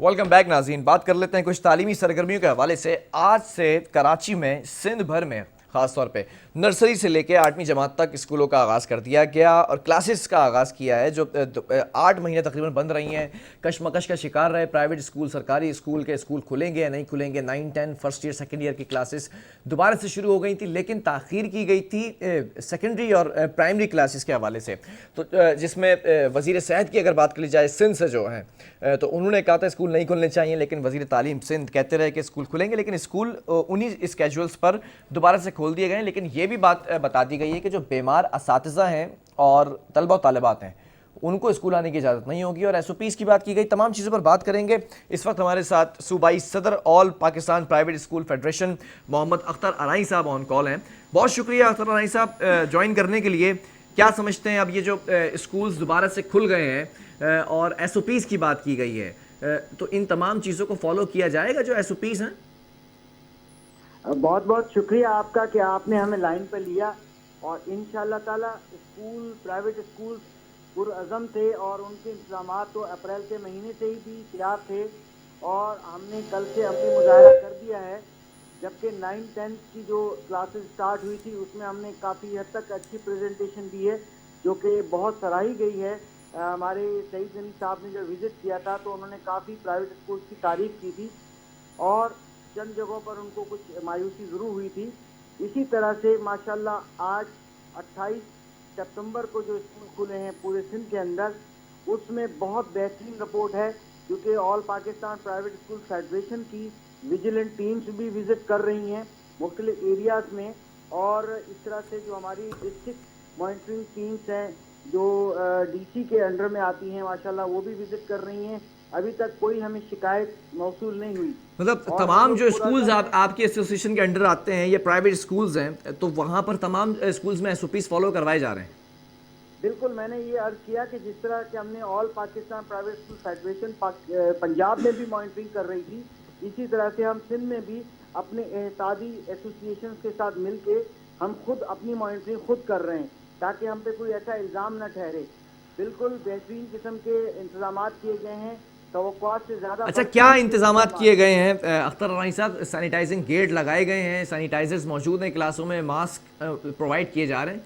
Welcome back नाज़रीन। बात कर लेते हैं कुछ तालीमी सरगर्मियों के हवाले से। आज से कराची में सिंध भर में ख़ास तौर पे नर्सरी से लेकर 8वीं जमात तक स्कूलों का आगाज़ कर दिया गया और क्लासेस का आगाज़ किया है जो 8 महीने तकरीबन बंद रही हैं। कशमकश का शिकार रहे प्राइवेट स्कूल, सरकारी स्कूल के स्कूल खुलेंगे या नहीं खुलेंगे। 9, 10 फर्स्ट ईयर सेकेंड ईयर की क्लासेस दोबारा से शुरू हो गई थी, लेकिन ताख़ीर की गई थी सेकेंडरी और प्राइमरी क्लासेस के हवाले से। तो जिसमें वज़ीर सेहत की अगर बात कर ली जाए सिंध से जो है, तो उन्होंने कहा था स्कूल नहीं खुलने चाहिए, लेकिन वज़ीर तालीम सिंध कहते रहे कि स्कूल खुलेंगे, लेकिन स्कूल उन्हीं स्केजुअल्स पर दोबारा से खोल दिए गए हैं। लेकिन ये भी बात बता दी गई है कि जो बीमार असातिज़ा हैं और तलबा और तालिबात हैं उनको स्कूल आने की इजाज़त नहीं होगी। और SOPs की बात की गई, तमाम चीज़ों पर बात करेंगे। इस वक्त हमारे साथ सूबाई सदर all Pakistan private school federation Mohammad Akhtar Anai साहब ऑन कॉल हैं। बहुत शुक्रिया अख्तर अनाई साहब ज्वाइन करने के लिए। क्या समझते हैं अब ये जो स्कूल्स दोबारा से खुल गए हैं और SOPs की बात की गई है, तो इन तमाम चीज़ों को फॉलो किया जाएगा जो SOPs हैं? बहुत बहुत शुक्रिया आपका कि आपने हमें लाइन पर लिया। और इंशाअल्लाह ताला स्कूल, प्राइवेट स्कूल पुरअज़म थे और उनके इंतजाम तो अप्रैल के महीने से ही भी तैयार थे और हमने कल से अपनी मुजाहरा कर दिया है। जबकि 9, 10 की जो क्लासेस स्टार्ट हुई थी उसमें हमने काफ़ी हद तक अच्छी प्रेजेंटेशन दी है जो कि बहुत सराही गई है। हमारे सईद गनी साहब ने जब विज़िट किया था तो उन्होंने काफ़ी प्राइवेट स्कूल की तारीफ़ की थी और चंद जगहों पर उनको कुछ मायूसी ज़रूर हुई थी। इसी तरह से माशाल्लाह आज 28 सितंबर को जो स्कूल खुले हैं पूरे सिंध के अंदर, उसमें बहुत बेहतरीन रिपोर्ट है क्योंकि all Pakistan private school federation की विजिलेंट टीम्स भी विज़िट कर रही हैं मुख्तलिफ एरियाज़ में। और इस तरह से जो हमारी डिस्ट्रिक्ट मॉनिटरिंग टीम्स हैं जो DC के अंडर में आती हैं माशाल्लाह वो भी विज़िट कर रही हैं। अभी तक कोई हमें शिकायत मौसूल नहीं हुई। मतलब तमाम जो स्कूल्स आपके एसोसिएशन के अंडर आते हैं, ये प्राइवेट स्कूल्स हैं, तो वहाँ पर तमाम स्कूल्स में SOPs फॉलो करवाए जा रहे हैं? बिल्कुल, मैंने ये अर्ज किया कि जिस तरह कि हमने all Pakistan private school federation Punjab में भी मॉनिटरिंग कर रही थी, इसी तरह से हम सिंध में भी अपने एहतादी एसोसिएशन के साथ मिल के हम खुद अपनी मॉनिटरिंग खुद कर रहे हैं ताकि हम पे कोई ऐसा इल्ज़ाम न ठहरे। बिल्कुल बेहतरीन किस्म के इंतजाम किए गए हैं, तवक्कुआत से ज़्यादा। अच्छा, क्या इंतजाम किए गए हैं अख्तर अनाई साहब? सैनिटाइजिंग गेट लगाए गए हैं, सैनिटाइजर्स मौजूद हैं क्लासों में, मास्क प्रोवाइड किए जा रहे हैं?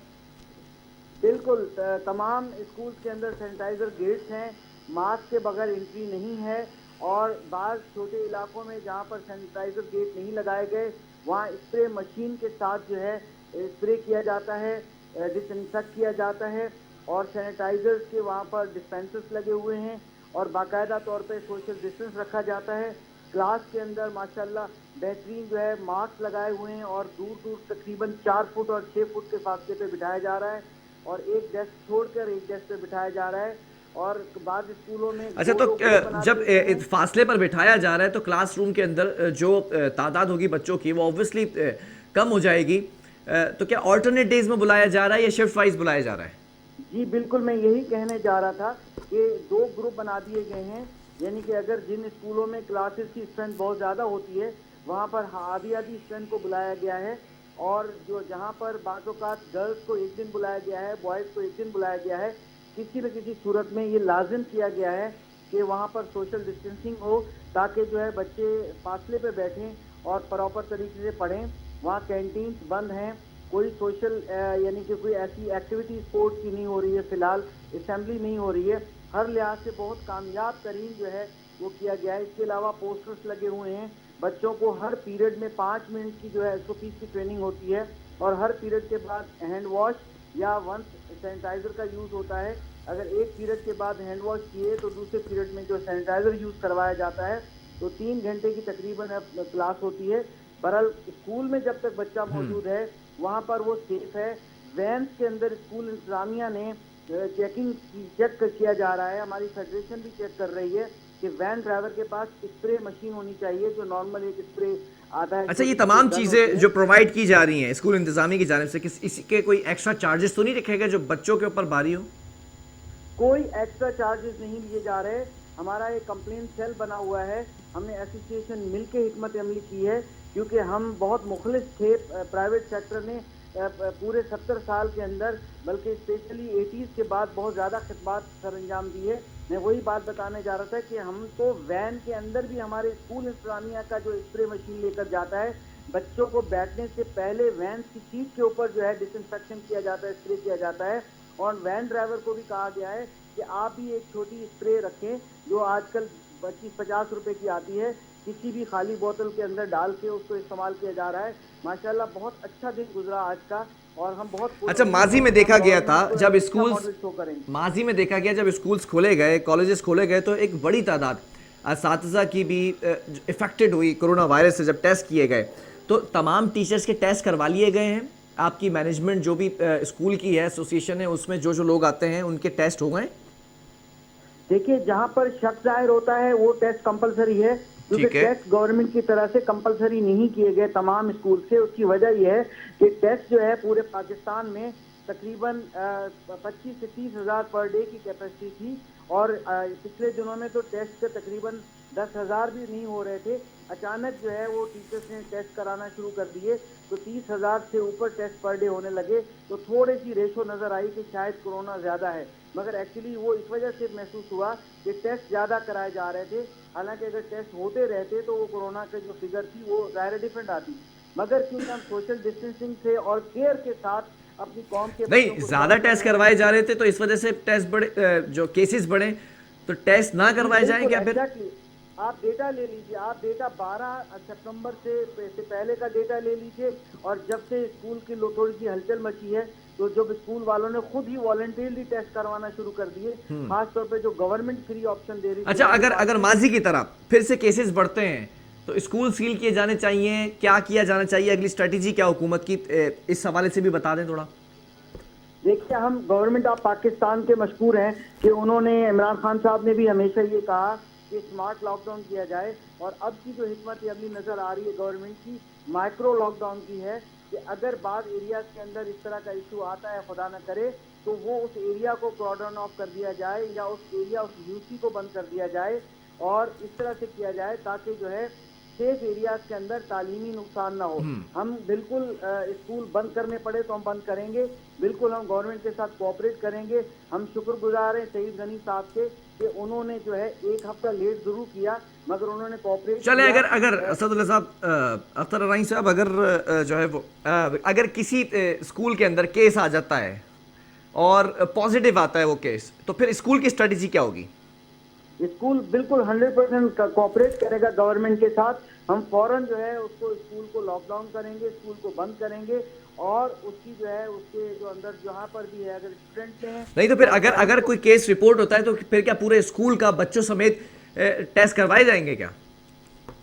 बिल्कुल, तमाम स्कूल्स के अंदर सैनिटाइजर गेट्स हैं, मास्क के बगैर एंट्री नहीं है। और बाज़ छोटे इलाकों में जहाँ पर सैनिटाइजर गेट नहीं लगाए गए वहाँ स्प्रे मशीन के साथ जो है स्प्रे किया जाता है, डिसइंफेक्ट किया जाता है और सैनिटाइजर्स के वहाँ पर डिस्पेंसर्स लगे हुए हैं और बाकायदा तौर पे सोशल डिस्टेंस रखा जाता है। क्लास के अंदर माशाल्लाह बेहतरीन जो है मास्क लगाए हुए हैं और दूर दूर तकरीबन 4 फुट और 6 फुट के फासले पे बिठाया जा रहा है और एक डेस्क छोड़कर एक डेस्क पे बिठाया जा रहा है। और बाद स्कूलों में अच्छा, तो जब फासले पर बिठाया जा रहा है तो क्लासरूम के अंदर जो तादाद होगी बच्चों की वो ऑब्वियसली कम हो जाएगी, तो क्या ऑल्टरनेट डेज में बुलाया जा रहा है या शिफ्ट वाइज बुलाया जा रहा है? जी बिल्कुल, मैं यही कहने जा रहा था कि 2 ग्रुप बना दिए गए हैं, यानी कि अगर जिन स्कूलों में क्लासेस की स्ट्रेंथ बहुत ज़्यादा होती है वहाँ पर आधी स्ट्रेंथ को बुलाया गया है और जो जहाँ पर बाज़ औक़ात गर्ल्स को एक दिन बुलाया गया है, बॉयज़ को एक दिन बुलाया गया है, किसी न किसी सूरत में ये लाजिम किया गया है कि वहाँ पर सोशल डिस्टेंसिंग हो ताकि जो है बच्चे फासले पे बैठें और प्रॉपर तरीके से पढ़ें। वहाँ कैंटीन्स बंद हैं, कोई सोशल यानी कि कोई ऐसी एक्टिविटी स्पोर्ट्स की नहीं हो रही है, फ़िलहाल असेंबली नहीं हो रही है। हर लिहाज से बहुत कामयाब तरीन जो है वो किया गया है। इसके अलावा पोस्टर्स लगे हुए हैं, बच्चों को हर पीरियड में 5 मिनट की जो है SOPs की ट्रेनिंग होती है और हर पीरियड के बाद हैंड वॉश या वंस सैनिटाइज़र का यूज़ होता है। अगर एक पीरियड के बाद हैंड वॉश किए तो दूसरे पीरियड में जो सैनिटाइज़र यूज़ करवाया जाता है। तो 3 घंटे की तकरीबन क्लास होती है। बहरहाल स्कूल में जब तक बच्चा मौजूद है वहाँ पर वो सेफ है। वैन्स के अंदर स्कूल इंतजामिया ने चेक किया जा रहा है, हमारी फेडरेशन भी चेक कर रही है कि वैन ड्राइवर के पास स्प्रे मशीन होनी चाहिए जो नॉर्मल एक स्प्रे आता है। अच्छा, ये तमाम चीज़ें जो प्रोवाइड की जा रही हैं स्कूल इंतजामी की जानिब से, इसके कोई एक्स्ट्रा चार्जेस तो नहीं रखे गए जो बच्चों के ऊपर भारी हो? कोई एक्स्ट्रा चार्जेस नहीं लिए जा रहे। हमारा एक कंप्लेंट सेल बना हुआ है, हमने एसोसिएशन मिल के हिकमत अमली की है क्योंकि हम बहुत मुखलिस थे। प्राइवेट सेक्टर ने پورے 70 سال کے اندر بلکہ اسپیشلی 80s کے بعد بہت زیادہ خدمات سر انجام دی ہے. میں وہی بات بتانے جا رہا تھا کہ ہم تو وین کے اندر بھی ہمارے اسکول انتظامیہ کا جو اسپرے مشین لے کر جاتا ہے, بچوں کو بیٹھنے سے پہلے وین کی سیٹ کے اوپر جو ہے ڈس انفیکشن کیا جاتا ہے, اسپرے کیا جاتا ہے. اور وین ڈرائیور کو بھی کہا گیا ہے کہ آپ بھی ایک چھوٹی اسپرے رکھیں جو آج کل 25-50 روپے کی آتی ہے, کسی بھی خالی بوتل کے اندر ڈال کے اس کو استعمال کیا جا رہا ہے. ماشاءاللہ بہت اچھا دن گزرا آج کا, اور ہم بہت اچھا ماضی میں دیکھا گیا تھا جب اسکولز کھولے گئے, کالجز کھولے گئے تو ایک بڑی تعداد اساتذہ کی بھی افیکٹڈ ہوئی کرونا وائرس سے. جب ٹیسٹ کیے گئے تو تمام ٹیچرز کے ٹیسٹ کروا لیے گئے ہیں. آپ کی مینجمنٹ جو بھی اسکول کی ہے, ایسوسیشن ہے, اس میں جو لوگ آتے ہیں ان کے ٹیسٹ ہو گئے؟ دیکھیے جہاں پر شک ظاہر ہوتا ہے وہ ٹیسٹ کمپلسری ہے, کیونکہ ٹیسٹ گورنمنٹ کی طرح سے کمپلسری نہیں کیے گئے تمام اسکول سے. اس کی وجہ یہ ہے کہ ٹیسٹ جو ہے پورے پاکستان میں تقریباً 25 سے 30 ہزار پر ڈے کی کیپیسٹی تھی, اور پچھلے دنوں میں تو ٹیسٹ کے تقریباً 10,000 بھی نہیں ہو رہے تھے. اچانک جو ہے وہ ٹیچرز نے ٹیسٹ کرانا شروع کر دیے تو 30,000 سے اوپر ٹیسٹ پر ڈے ہونے لگے, تو تھوڑی سی ریشو نظر آئی کہ شاید کورونا زیادہ ہے, مگر ایکچولی وہ اس وجہ سے محسوس ہوا کہ ٹیسٹ زیادہ کرائے جا رہے تھے. حالانکہ اگر ٹیسٹ ہوتے رہتے تو وہ کورونا کا جو فگر تھی وہ ظاہر ڈفرینٹ آتی, مگر کیونکہ ہم سوشل ڈسٹینسنگ سے اور کیئر کے ساتھ اپنی قوم کے نہیں زیادہ ٹیسٹ کروائے جا رہے تھے تو اس وجہ سے ٹیسٹ بڑھے, جو کیسز بڑھے تو ٹیسٹ نہ کروائے جائیں کیا پھر؟ آپ ڈیٹا لے لیجیے, آپ ڈیٹا 12 سپتمبر سے پہلے کا ڈیٹا لے لیجیے, اور جب سے اسکول کی تھوڑی سی ہلچل مچی ہے تو جب اسکول والوں نے خود ہی والنٹیرلی ٹیسٹ کروانا شروع کر دیے, خاص طور پہ جو گورنمنٹ فری آپشن دے رہی. اچھا اگر ماضی کی طرح پھر سے کیسز بڑھتے ہیں تو اسکول سیل کیے جانے چاہیے, کیا کیا جانا چاہیے, اگلی اسٹریٹجی کیا حکومت کی, اس حوالے سے بھی بتا دیں تھوڑا. دیکھیے ہم گورنمنٹ آف پاکستان کے مشکور ہیں کہ انہوں نے, عمران خان صاحب نے بھی ہمیشہ یہ کہا کہ اسمارٹ لاک ڈاؤن کیا جائے, اور اب کی جو حکمت عملی نظر آ رہی ہے گورنمنٹ کی مائکرو لاک ڈاؤن کی ہے, کہ اگر بعض ایریاز کے اندر اس طرح کا ایشو آتا ہے, خدا نہ کرے, تو وہ اس ایریا کو کارڈن آف کر دیا جائے یا اس ایریا, اس یوسی کو بند کر دیا جائے, اور اس طرح سے کیا جائے تاکہ جو ہے سیف ایریاز کے اندر تعلیمی نقصان نہ ہو. ہم بالکل اسکول بند کرنے پڑے تو ہم بند کریں گے, بالکل ہم گورنمنٹ کے ساتھ کوآپریٹ کریں گے. ہم شکر گزار ہیں سعید غنی صاحب کے کہ انہوں نے جو ہے ایک ہفتہ لیٹ ضرور کیا مگر انہوں نے کوآپریٹ. چلیں اگر اسد اللہ صاحب, اختر ارائیں صاحب, اگر جو ہے وہ اگر کسی اسکول کے اندر کیس آ جاتا ہے اور پازیٹیو آتا ہے وہ کیس, تو پھر اسکول کی اسٹریٹجی کیا ہوگی؟ اسکول بالکل 100% کوآپریٹ کرے گا گورنمنٹ کے ساتھ. ہم فوراً جو ہے اس کو اسکول کو لاک ڈاؤن کریں گے, اسکول کو بند کریں گے, اور اس کی جو ہے اس کے جو اندر جہاں پر بھی ہے اگر اسٹوڈنٹ ہیں. نہیں تو پھر اگر کوئی کیس رپورٹ ہوتا ہے تو پھر کیا پورے اسکول کا بچوں سمیت ٹیسٹ کروائے جائیں گے کیا؟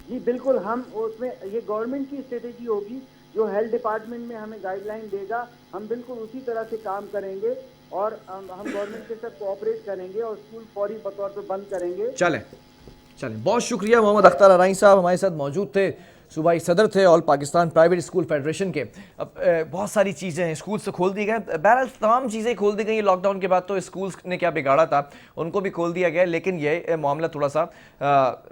جی بالکل, ہم اس میں یہ گورنمنٹ کی اسٹریٹجی ہوگی جو ہیلتھ ڈپارٹمنٹ میں ہمیں گائیڈ لائن دے گا, ہم بالکل اسی طرح سے کام کریں گے, اور ہم گورنمنٹ کے ساتھ کوآپریٹ کریں گے اور اسکول فوری بطور پہ بند کریں گے. چلیں بہت شکریہ. محمد اختر ارائیں صاحب ہمارے ساتھ موجود تھے, صوبائی صدر تھے آل پاکستان پرائیویٹ اسکول فیڈریشن کے. اب بہت ساری چیزیں ہیں اسکول سے کھول دی گئے, بہرحال تمام چیزیں کھول دی گئی لاک ڈاؤن کے بعد, تو اسکولس نے کیا بگاڑا تھا ان کو بھی کھول دیا گیا, لیکن یہ معاملہ تھوڑا سا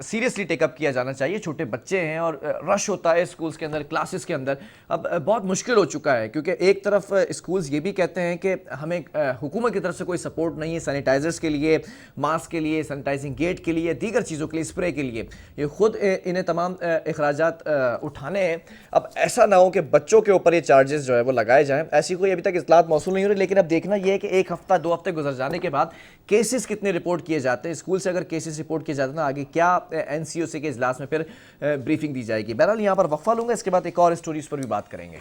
سیریسلی ٹیک اپ کیا جانا چاہیے. چھوٹے بچے ہیں اور رش ہوتا ہے اسکولس کے اندر, کلاسز کے اندر, اب بہت مشکل ہو چکا ہے, کیونکہ ایک طرف اسکولس یہ بھی کہتے ہیں کہ ہمیں حکومت کی طرف سے کوئی سپورٹ نہیں ہے سینیٹائزرز کے لیے, ماسک کے لیے, سینیٹائزنگ گیٹ کے لیے, دیگر چیزوں کے لیے, اسپرے کے لیے, یہ خود انہیں تمام اخراجات اٹھانے ہیں. اب ایسا نہ ہو کہ بچوں کے اوپر یہ چارجز جو ہے وہ لگائے جائیں, ایسی کوئی ابھی تک اطلاعات موصول نہیں ہو رہی. لیکن اب دیکھنا یہ ہے کہ ایک ہفتہ 2 ہفتے گزر جانے کے بعد کیسز کتنے رپورٹ کیے جاتے ہیں اسکول سے. اگر کیسز رپورٹ کیے جاتے ہیں آگے کیا این سی او سی کے اجلاس میں پھر بریفنگ دی جائے گی. بہرحال یہاں پر وقفہ لوں گا, اس کے بعد ایک اور اسٹوریز پر بھی بات کریں گے.